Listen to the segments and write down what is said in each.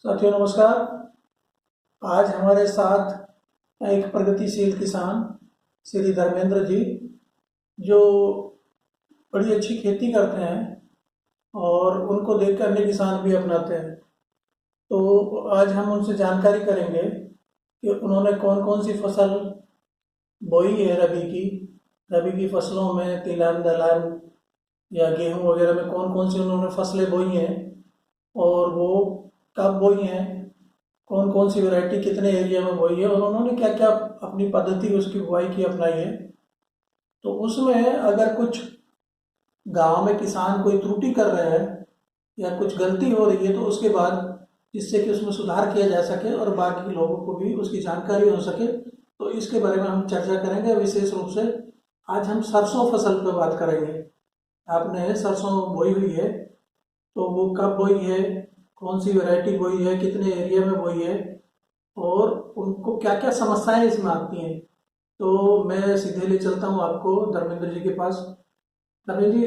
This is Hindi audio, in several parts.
साथियों नमस्कार। आज हमारे साथ एक प्रगतिशील किसान श्री धर्मेंद्र जी, जो बड़ी अच्छी खेती करते हैं और उनको देख कर अन्य किसान भी अपनाते हैं। तो आज हम उनसे जानकारी करेंगे कि उन्होंने कौन कौन सी फसल बोई है रबी की फसलों में तिलहन दलहन या गेहूं वगैरह में कौन कौन सी उन्होंने फसलें बोई हैं और वो कब बोई हैं, कौन कौन सी वैरायटी कितने एरिया में बोई है और उन्होंने क्या क्या अपनी पद्धति उसकी बुआई की अपनाई है। तो उसमें अगर कुछ गांव में किसान कोई त्रुटि कर रहे हैं या कुछ गलती हो रही है तो उसके बाद जिससे कि उसमें सुधार किया जा सके और बाकी लोगों को भी उसकी जानकारी हो सके, तो इसके बारे में हम चर्चा करेंगे। विशेष रूप से आज हम सरसों फसल पर बात करेंगे। आपने सरसों बोई हुई है तो वो कब बोई है, कौन सी वैरायटी बोई है, कितने एरिया में बोई है और उनको क्या क्या समस्याएं इसमें आती हैं। तो मैं सीधे ले चलता हूँ आपको धर्मेंद्र जी के पास। धर्मेंद्र जी,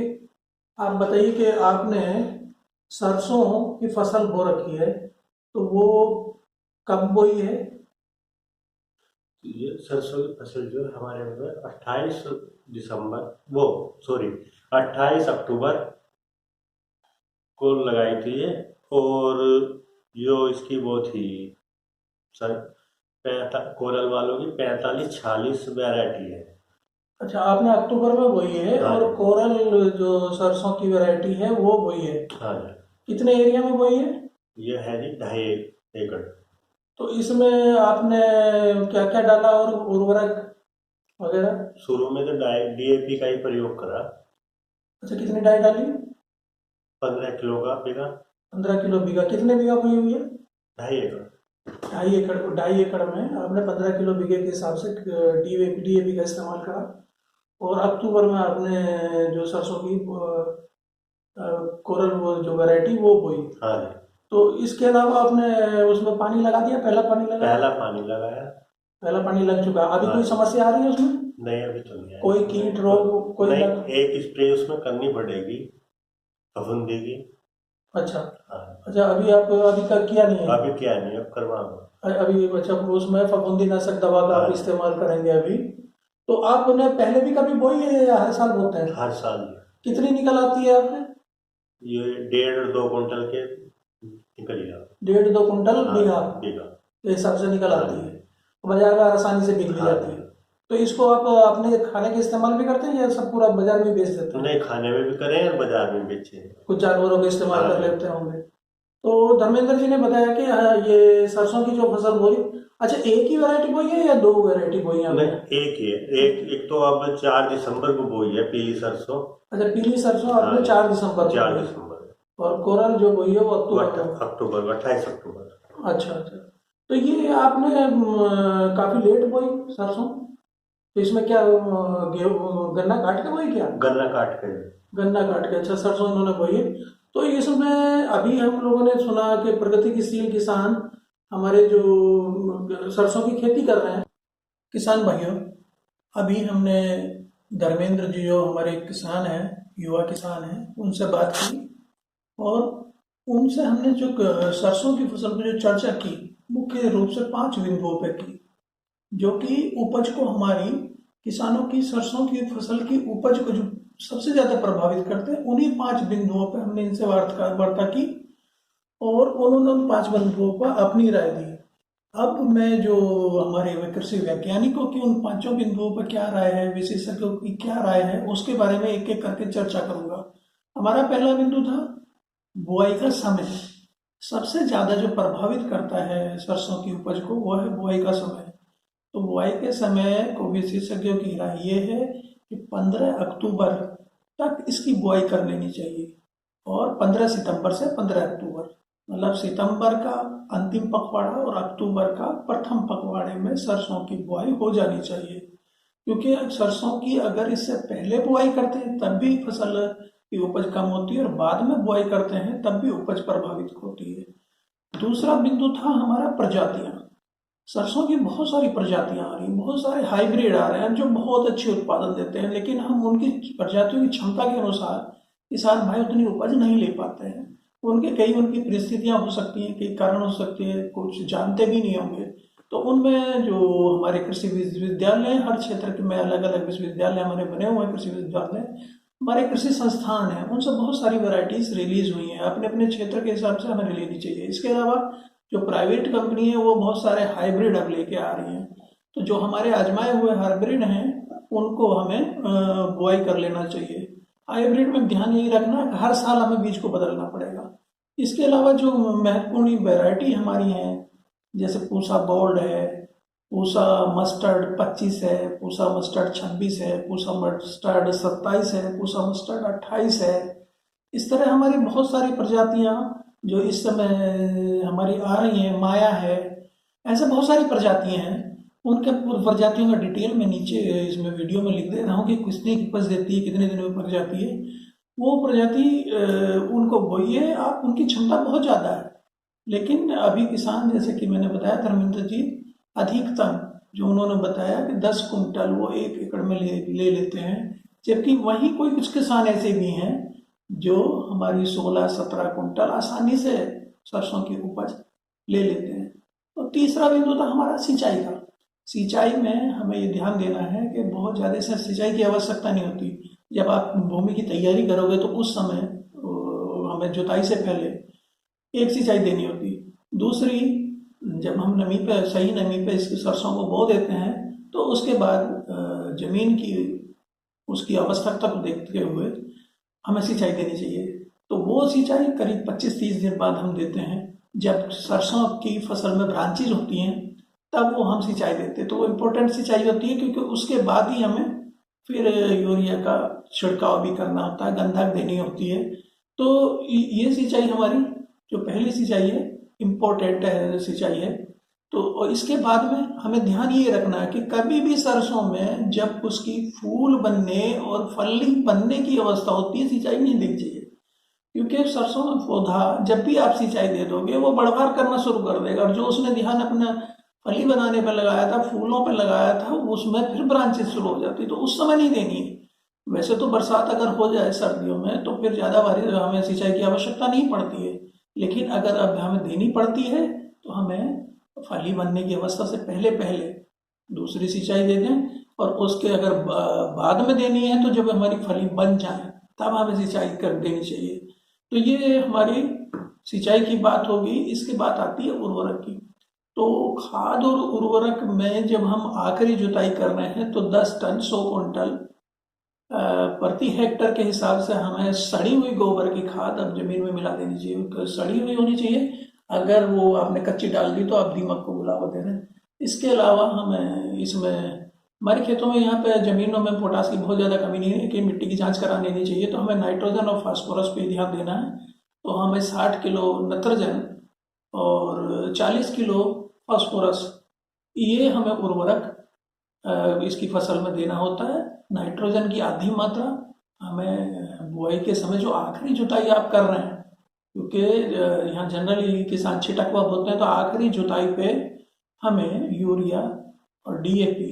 आप बताइए कि आपने सरसों की फसल बो रखी है तो वो कब बोई है? ये सरसों की फसल जो है हमारे में 28 अक्टूबर को लगाई थी ये। और जो इसकी वो थी सर कोरल वालों की 45-46 वैरायटी है। अच्छा, आपने अक्टूबर में बोई है हाँ और जी। कोरल जो सरसों की वैरायटी है वो बोई है। हाँ जी, कितने एरिया में बोई है? ये है जी 2.5 एकड़। तो इसमें आपने क्या क्या डाला और उर्वरक वगैरह? शुरू में तो DAP का ही प्रयोग करा। अच्छा, कितनी डाई डाली? 15 किलो का बीघा। 15 किलो बीघा। कितने बीघा बोई हुई है? 2.5 एकड़। 2.5 एकड़ में आपने 15 किलो बीघे के हिसाब से डीएपी का इस्तेमाल करा और अक्टूबर में आपने जो सरसों की कोरल वो जो वैरायटी वो बोई। हाँ जी। तो इसके अलावा आपने उसमें पानी लगा दिया? पहला पानी लगाया? पहला पानी लगाया। पहला पानी लग चुका। अभी हाँ कोई जी। समस्या आ रही है उसमें? नहीं, अभी तो नहीं है। कोई कीट रोग कोई नहीं, लग... एक स्प्रे उसमें करनी पड़ेगी फफूंदी की। अच्छा हाँ। अच्छा, अभी आप अभी तक किया नहीं है? अभी क्या नहीं, अब करवाऊंगा। अभी अच्छा, उसमें फफूंदीनाशक दवा का आप हाँ। इस्तेमाल करेंगे अभी। तो आपने पहले भी कभी बोई है या हर साल बोते हैं? हर साल कितनी निकल आती है आपने? ये 1.5-2 कुंटल के निकल जाता। 1.5-2 कुंटल बीघा बीघा के हिसाब से निकल हाँ आती जी। है। तो बाजार में आसानी से बिक भी हाँ जाती जी। है। तो इसको आप अपने खाने के इस्तेमाल भी करते हैं या सब पूरा बाजार में बेच देते हैं? नहीं, खाने में भी करें और बाजार में बेचे। कुछ जानवरों के इस्तेमाल हाँ कर जी। लेते होंगे। तो धर्मेंद्र जी ने बताया कि ये सरसों की जो फसल बोई, अच्छा एक ही वैरायटी बोई है या दो वैरायटी बोई है नहीं, आपने? एक ही है। एक तो अब 4 दिसंबर को बोई है पीली सरसों। अच्छा, पीली सरसों हाँ आपने जी। 4 दिसंबर को 4 बोई दिसंबर और कोरल जो बोई है वो अक्टूबर को। अक्टूबर 28 अक्टूबर। अच्छा अच्छा, तो ये आपने काफी लेट बोई सरसों। तो इसमें क्या गेहूं गन्ना काट के बोई क्या? गन्ना काट के। गन्ना काट के, अच्छा सरसों इन्होंने बोई है। तो इसमें अभी हम लोगों ने सुना कि प्रगतिशील किसान हमारे जो सरसों की खेती कर रहे हैं किसान भाइयों, अभी हमने धर्मेंद्र जी जो हमारे किसान हैं, युवा किसान हैं, उनसे बात की और उनसे हमने जो सरसों की फसल पर जो चर्चा की मुख्य रूप से 5 बिंदुओं पर की, जो कि उपज को हमारी किसानों की सरसों की फसल की उपज को जो सबसे ज्यादा प्रभावित करते हैं, उन्हीं 5 बिंदुओं पर हमने इनसे वार्ता की और उन्होंने उन 5 बिंदुओं पर अपनी राय दी। अब मैं जो हमारे कृषि वैज्ञानिकों की उन 5 बिंदुओं पर क्या राय है, विशेषज्ञों की क्या राय है, उसके बारे में एक एक करके चर्चा करूंगा। हमारा पहला बिंदु था बुआई का समय। सबसे ज्यादा जो प्रभावित करता है सरसों की उपज को वो है बुआई का समय। तो बुआई के समय को विशेषज्ञों की राय ये है कि 15 अक्टूबर तक इसकी बुआई कर लेनी चाहिए और 15 सितंबर से 15 अक्टूबर, मतलब सितंबर का अंतिम पखवाड़ा और अक्टूबर का प्रथम पखवाड़े में सरसों की बुआई हो जानी चाहिए। क्योंकि सरसों की अगर इससे पहले बुआई करते हैं तब भी फसल की उपज कम होती है और बाद में बुआई करते हैं तब भी उपज प्रभावित होती है। दूसरा बिंदु था हमारा प्रजातियां। सरसों की बहुत सारी प्रजातियां आ रही हैं, बहुत सारे हाइब्रिड आ रहे हैं जो बहुत अच्छे उत्पादन देते हैं, लेकिन हम उनकी प्रजातियों की क्षमता के अनुसार किसान भाई उतनी उपज नहीं ले पाते हैं। उनकी परिस्थितियां हो सकती हैं, कई कारण हो सकते हैं, कुछ जानते भी नहीं होंगे। तो उनमें जो हमारे कृषि विश्वविद्यालय, हर क्षेत्र के में अलग अलग विश्वविद्यालय हमारे बने हुए हैं, कृषि विश्वविद्यालय, हमारे कृषि संस्थान हैं, उनसे बहुत सारी वैरायटीज रिलीज हुई हैं, अपने अपने क्षेत्र के हिसाब से हमें लेनी चाहिए। इसके अलावा जो प्राइवेट कंपनी है वो बहुत सारे हाइब्रिड अब लेके आ रही हैं, तो जो हमारे आजमाए हुए हाइब्रिड हैं उनको हमें बुआई कर लेना चाहिए। हाइब्रिड में ध्यान यही रखना कि हर साल हमें बीज को बदलना पड़ेगा। इसके अलावा जो महत्वपूर्ण वैरायटी हमारी हैं, जैसे पूसा गोल्ड है, पूसा मस्टर्ड 25 है, पूसा मस्टर्ड 26 है, पूसा मस्टर्ड 27 है, पूसा मस्टर्ड 28 है। इस तरह हमारी बहुत सारी प्रजातियां जो इस समय हमारी आ रही हैं, माया है, ऐसे बहुत सारी प्रजातियां हैं। उनके प्रजातियों का डिटेल में नीचे इसमें वीडियो में लिख दे रहा हूँ कि कितनी उपज देती है, कितने दिनों में पक जाती है। वो प्रजाति उनको बोइए आप, उनकी क्षमता बहुत ज़्यादा है। लेकिन अभी किसान, जैसे कि मैंने बताया धर्मेंद्र जी, अधिकतम जो उन्होंने बताया कि 10 कुंटल वो 1 एकड़ में ले लेते हैं, जबकि वहीं कोई कुछ किसान ऐसे भी हैं जो हमारी 16-17 कुंटल आसानी से सरसों की उपज ले लेते हैं। तो तीसरा बिंदु था हमारा सिंचाई का। सिंचाई में हमें ये ध्यान देना है कि बहुत ज़्यादा से सिंचाई की आवश्यकता नहीं होती। जब आप भूमि की तैयारी करोगे तो उस समय हमें जुताई से पहले एक सिंचाई देनी होती। दूसरी, जब हम नमी पे, सही नमी पे इसकी सरसों को बो देते हैं तो उसके बाद जमीन की उसकी आवश्यकता को देखते हुए हमें सिंचाई देनी चाहिए। तो वो सिंचाई करीब 25-30 दिन बाद हम देते हैं। जब सरसों की फसल में ब्रांचेज होती हैं तब वो हम सिंचाई देते हैं। तो वो इम्पोर्टेंट सिंचाई होती है, क्योंकि उसके बाद ही हमें फिर यूरिया का छिड़काव भी करना होता है, गंधक देनी होती है। तो ये सिंचाई हमारी जो पहली सिंचाई है, इम्पोर्टेंट सिंचाई है। तो और इसके बाद में हमें ध्यान ये रखना है कि कभी भी सरसों में जब उसकी फूल बनने और फली बनने की अवस्था होती है, सिंचाई नहीं देनी चाहिए। क्योंकि सरसों में पौधा जब भी आप सिंचाई दे दोगे वो बढ़वार करना शुरू कर देगा, और जो उसने ध्यान अपना फली बनाने पर लगाया था, फूलों पर लगाया था, उसमें फिर ब्रांचेस शुरू हो जाती। तो उस समय नहीं देनी है। वैसे तो बरसात अगर हो जाए सर्दियों में तो फिर ज़्यादा बारिश हमें सिंचाई की आवश्यकता नहीं पड़ती है। लेकिन अगर अब हमें देनी पड़ती है तो हमें फली बनने की अवस्था से पहले पहले दूसरी सिंचाई दे दें, और उसके अगर बाद में देनी है तो जब हमारी फली बन जाए तब हमें सिंचाई कर देनी चाहिए। तो ये हमारी सिंचाई की बात होगी। इसके बाद आती है उर्वरक की। तो खाद और उर्वरक में जब हम आखिरी जुताई कर रहे हैं तो 10 टन 100 कुंटल प्रति हेक्टर के हिसाब से हमें सड़ी हुई गोबर की खाद अब जमीन में मिला देनी चाहिए। सड़ी हुई होनी चाहिए, अगर वो आपने कच्ची डाल दी तो आप दीमक को बुलावा दे रहे हैं। इसके अलावा हमें इसमें हमारे खेतों में, यहाँ पे ज़मीनों में पोटास की बहुत ज़्यादा कमी नहीं है कि मिट्टी की जांच करा लेनी चाहिए। तो हमें नाइट्रोजन और फास्फोरस पे ध्यान देना है। तो हमें 60 किलो नाइट्रोजन और 40 किलो फास्फोरस, ये हमें उर्वरक इसकी फसल में देना होता है। नाइट्रोजन की आधी मात्रा हमें बुआई के समय, जो आखिरी जुताई आप कर रहे हैं, क्योंकि यहाँ जनरली किसान छिटकवा बोलते हैं, तो आखिरी जुताई पे हमें यूरिया और डीएपी,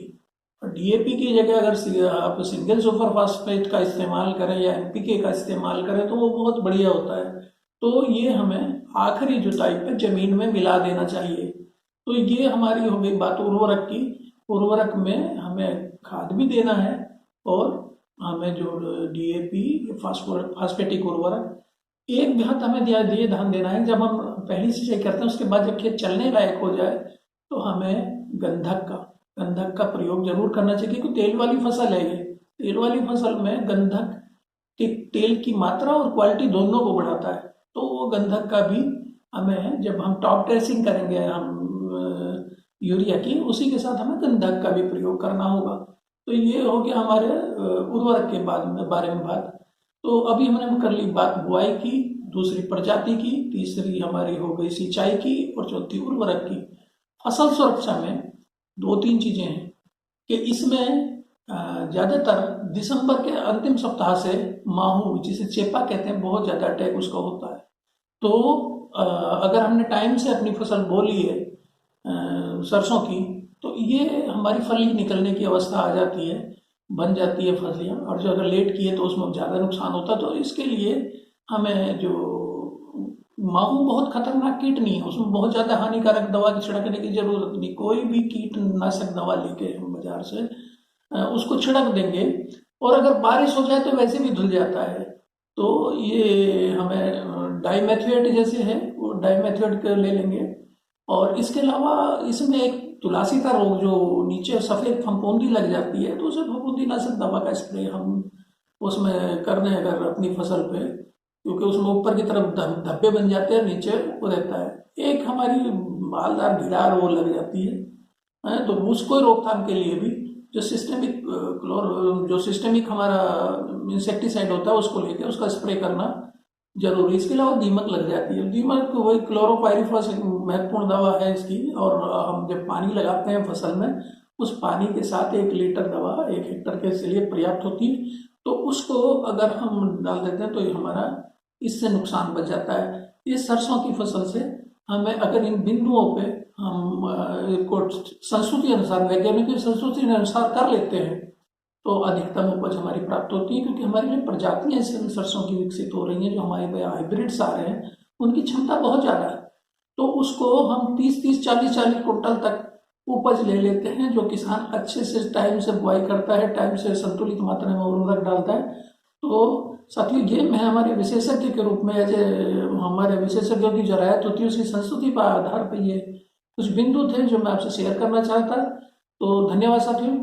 और डीएपी की जगह अगर आप सिंगल सुपर फास्फेट का इस्तेमाल करें या एनपीके का इस्तेमाल करें तो वो बहुत बढ़िया होता है। तो ये हमें आखिरी जुताई पे जमीन में मिला देना चाहिए। तो ये हमारी हो गई बात उर्वरक की। उर्वरक में हमें खाद भी देना है, और हमें जो डीएपी, फास्फेटिक उर्वरक, एक बात हमें ये ध्यान देना है, जब हम पहली सिंचाई करते हैं उसके बाद जब खेत चलने लायक हो जाए तो हमें गंधक का प्रयोग जरूर करना चाहिए, क्योंकि तेल वाली फसल है ये। तेल वाली फसल में गंधक के तेल की मात्रा और क्वालिटी दोनों को बढ़ाता है। तो वो गंधक का भी हमें, जब हम टॉप ड्रेसिंग करेंगे हम यूरिया की, उसी के साथ हमें गंधक का भी प्रयोग करना होगा। तो ये हो गया हमारे उर्वरक के बारे में बात। तो अभी हमने कर ली बात बुआई की, दूसरी प्रजाति की, तीसरी हमारी हो गई सिंचाई की, और चौथी उर्वरक की। फसल सुरक्षा में 2-3 चीजें हैं कि इसमें ज़्यादातर दिसंबर के अंतिम सप्ताह से माहू, जिसे चेपा कहते हैं, बहुत ज़्यादा अटैक उसका होता है। तो अगर हमने टाइम से अपनी फसल बो ली है सरसों की, तो ये हमारी फली निकलने की अवस्था आ जाती है, बन जाती है फसलियाँ। और जो अगर लेट की है तो उसमें ज़्यादा नुकसान होता है। तो इसके लिए हमें जो माहू बहुत खतरनाक कीट नहीं है, उसमें बहुत ज़्यादा हानिकारक दवा की छिड़कने की जरूरत नहीं। कोई भी कीटनाशक दवा लेके हम बाजार से उसको छिड़क देंगे, और अगर बारिश हो जाए तो वैसे भी धुल जाता है। तो ये हमें डाइमेथोएट जैसे है वो डाइमेथोएट ले लेंगे। और इसके अलावा इसमें एक तुलसी का रोग जो नीचे सफ़ेद फफूंदी लग जाती है, तो उसे फफूंदीनाशक दवा का स्प्रे हम उसमें कर दें अगर अपनी फसल पे, क्योंकि उसमें ऊपर की तरफ धब्बे बन जाते हैं, नीचे वो रहता है। एक हमारी मालदार घिरार वो लग जाती है, तो उसको रोकथाम के लिए भी जो सिस्टेमिक हमारा इंसेक्टिसाइड होता है उसको लेके उसका स्प्रे करना जरूरी। इसके अलावा दीमक लग जाती है, दीमक वही क्लोरोपाइरिफॉस एक महत्वपूर्ण दवा है इसकी। और हम जब पानी लगाते हैं फसल में, उस पानी के साथ 1 लीटर दवा 1 हेक्टर के लिए पर्याप्त होती है। तो उसको अगर हम डाल देते हैं तो ये हमारा इससे नुकसान बच जाता है। इस सरसों की फसल से हमें अगर इन बिंदुओं पे हम को संस्कृति अनुसार, वैज्ञानिक संस्कृति अनुसार कर लेते हैं, तो अधिकतम उपज हमारी प्राप्त होती है। क्योंकि हमारी जो प्रजातियां इस सरसों की विकसित हो रही हैं, जो हमारे हाइब्रिड्स आ रहे हैं, उनकी क्षमता बहुत ज़्यादा है। तो उसको हम 30-30, 40-40 कुंटल तक उपज ले लेते हैं, जो किसान अच्छे से टाइम से बुआई करता है, टाइम से संतुलित मात्रा में उर्वरक डालता है। तो साथियों, ये मैं हमारे विशेषज्ञ के रूप में हमारे विशेषज्ञों की जो रायत होती है उसकी संस्तुति पर आधार पर ये कुछ बिंदु थे जो मैं आपसे शेयर करना चाहता। तो धन्यवाद साथियों।